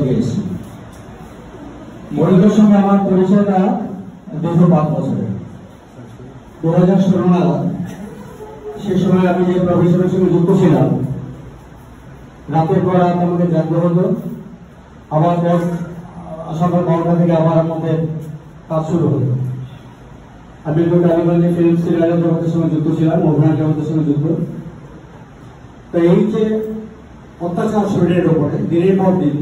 দিয়েছি। মরিন্দার সঙ্গে আমার পরিচয়টা দীর্ঘ 5 বছরের। 2016 নাগাদ সে সময় আমি যে প্রফেশনের সঙ্গে যুক্ত ছিলাম, রাতের পর রাত আমাকে জানতে হতো, আবার সকাল 12টা থেকে আবার আমাদের কাজ শুরু হতো। আমি টালিগঞ্জে ফিল্ম সিরিয়ালের জগতের সঙ্গে যুক্ত ছিলাম, অভিনয় জগতের সঙ্গে যুক্ত। তো এই যে অত্যাচার শরীরের উপরে দিনের পর দিন,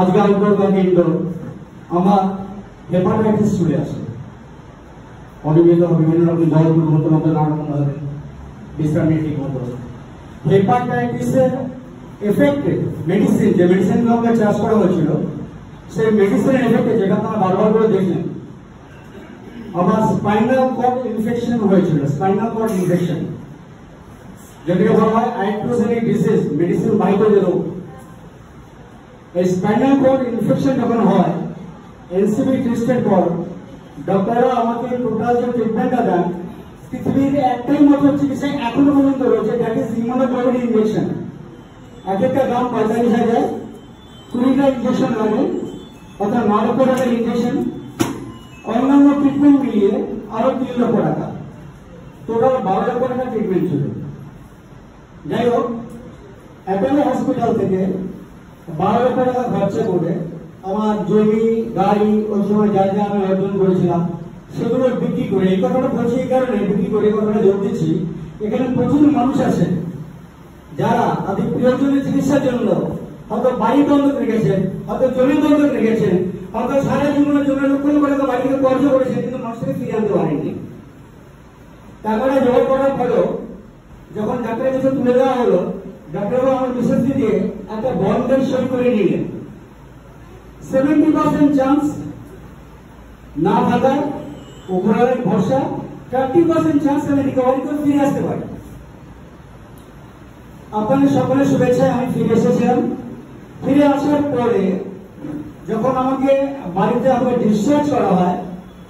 আজকে আউটডোর বা ইনডোর, আমার হেপাটাইটিস চলে আসে। অনিয়মিত বিভিন্ন রকম জলগুলোর মতো নানা রকম ভাবে বিশ্রাম নিয়ে ঠিক মতো। হেপাটাইটিসের এফেক্টে মেডিসিন, যে মেডিসিনগুলো আমাকে চাষ করা হয়েছিল, সেই মেডিসিনের এফেক্টে, যেটা আপনারা বারবার করে দেখলেন, আমার স্পাইনাল কর্ড ইনফেকশন হয়েছিল। স্পাইনাল কর্ড ইনফেকশন, যেটাকে বলা হয় আইট্রোজেনিক ডিজিজ, মেডিসিন বাহিত যে রোগ। এই স্পাইনাল কর্ড ইনফেকশন যখন হয়, এনসিবি টেস্টের পর ডক্টররা আমাকে টোটাল যে ট্রিটমেন্টটা দেন, পৃথিবীর একটাই মাত্র চিকিৎসা এখনো পর্যন্ত রয়েছে, দ্যাট ইজ ইমিউনোগ্লোবিন ইনজেকশন। এক একটা দাম 45,000, 20টা ইনজেকশন লাগে, অর্থাৎ 9 লক্ষ টাকার ইনজেকশন। অন্যান্য ট্রিটমেন্ট মিলিয়ে আরো 3 লক্ষ টাকা, টোটাল 12 লক্ষ টাকা ট্রিটমেন্ট ছিল। যাই হোক, অ্যাপোলো হসপিটাল থেকে 12 লক্ষ টাকা খরচা করে আমার জমি, গাড়ি, ওই সময় যা যা আমি অর্জন করেছিলাম সেগুলো বিক্রি করে, এই কথাটা বলছি এই কারণে, বিক্রি করে কথাটা জোর দিচ্ছি, এখানে প্রচুর মানুষ আছে যারা তাদের প্রিয়জনের চিকিৎসার জন্য হয়তো বাড়ি বন্ধক রেখেছেন, হয়তো জমি বন্ধক রেখেছেন, হয়তো সারা জীবনের জন্য লক্ষ লক্ষ টাকা বাড়ি থেকে কর্জ করেছেন, কিন্তু মানুষকে ফিরে আনতে পারেননি। টাকাটা জোগাড় করার পরেও যখন ডাক্তারের কাছে তুলে দেওয়া হলো, ডাক্তারবাবু আমার বিশেষ দিয়ে একটা বন্ডের সই করে নিলেন। 70% চান্স না থাকার, উপরের ভরসা, 30% চান্স আমি রিকভারি করে ফিরে আসতে পারি। আপনাদের সকলের শুভেচ্ছায় আমি ফিরে এসেছিলাম। ফিরে আসার পরে যখন আমাকে বাড়িতে আমাকে ডিসচার্জ করা হয়,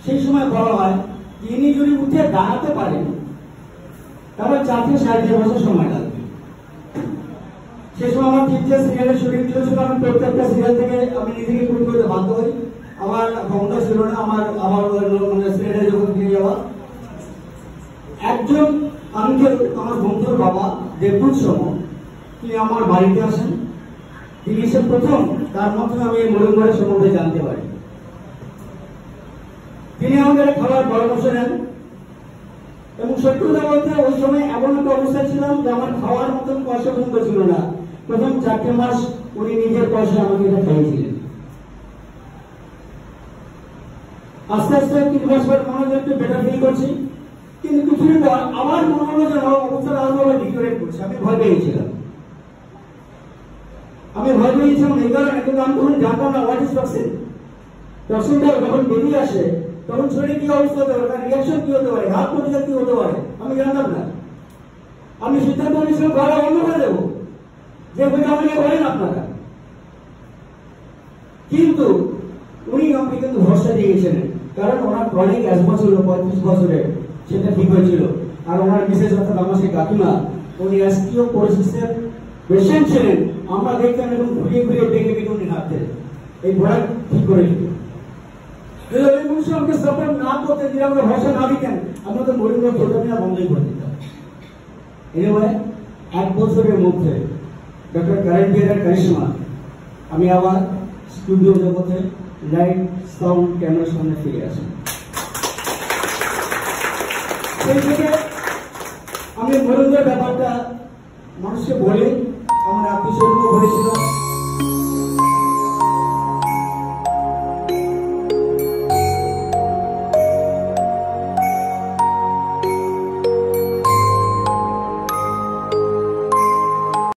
সেই সময় বলা হয় ইনি যদি উঠে দাঁড়াতে পারেন তাহলে 4 থেকে 4.5 বছর সময় লাগবে। সেই সময় আমার 3টে সিরিয়ালের শুটিং ছিল, আমি প্রত্যেকটা সিরিয়াল থেকে আমি নিজেকে প্রুভ করতে বাধ্য হই। আমার ক্ষমতা ছিল না আমার সিরিয়ালের জগৎ ফিরে যাওয়া। একজন আঙ্কেল, আমার বন্ধুর বাবা দেবদূত সম, তিনি আমার বাড়িতে আসেন। তিনি এসে প্রথম, তার মাধ্যমে আমি মরিন্দার সম্বন্ধে জানতে পারি। তিনি আমাদের খাবার পরামর্শ নেন, এবং সত্যি কথা বলতে ওই সময় এমন একটা অবস্থা ছিলাম যে আমার খাওয়ার মতন পয়সা পর্যন্ত ছিল না। প্রথম 4টে মাস উনি নিজের পয়সা আমাকে এটা খাইয়েছিলেন। আস্তে আস্তে 3 মাস পর মনে হলো একটু বেটার ফিল করছি, কিন্তু কিছুদিন পর আমার মনে হলো যেন অবস্থাটা আরো ডিটোরেট করছে। আমি ভয় পেয়েছিলাম এই কারণে, কিন্তু আমি তখন জানতাম না হোয়াট ইজ টক্সিন। টক্সিনটা যখন বেরিয়ে আসে তখন শরীরে কি অবস্থা হতে পারে, তার রিয়াকশন কি হতে পারে, হাত প্রতিকার কি হতে পারে, আমি জানতাম না। আমি সিদ্ধান্ত নিয়েছিলাম ঘরে বন্ধ করে দেবো, যে বইটা আমাকে বলেন আপনারা। কিন্তু উনি আমাকে কিন্তু ভরসা দিয়ে গেছিলেন, কারণ ওনার ক্রনিক অ্যাজমা ছিল 35 বছরের, সেটা ঠিক হয়েছিল। আর ওনার বিশেষ অর্থাৎ আমার সেই কাকিমা, উনি অ্যাস্টিও পোরোসিসের পেশেন্ট ছিলেন। আমরা দেখতাম এবং ঘুরিয়ে ঘুরিয়ে দেখে দেখে উনি হাঁটতেন, এই ঘোড়া ঠিক করে দিতেন। ওই মানুষ আমাকে সাপোর্ট না করতে দিয়ে, আমাকে ভরসা না দিতেন, আমরা তো মরিন্দার প্রোগ্রামটা বন্ধই করে দিতাম। এনিওয়ে, 1 বছরের মধ্যে ডক্টর কারেন্টিয়ার কারিশমা আমি আবার স্টুডিও জগতে লাইট, সাউন্ড, ক্যামেরার সামনে ফিরে আসি। সেই থেকে আমি মরিন্দার ব্যাপারটা মানুষকে বলে, আমার আত্মীয় স্বজনকে বলেছিল।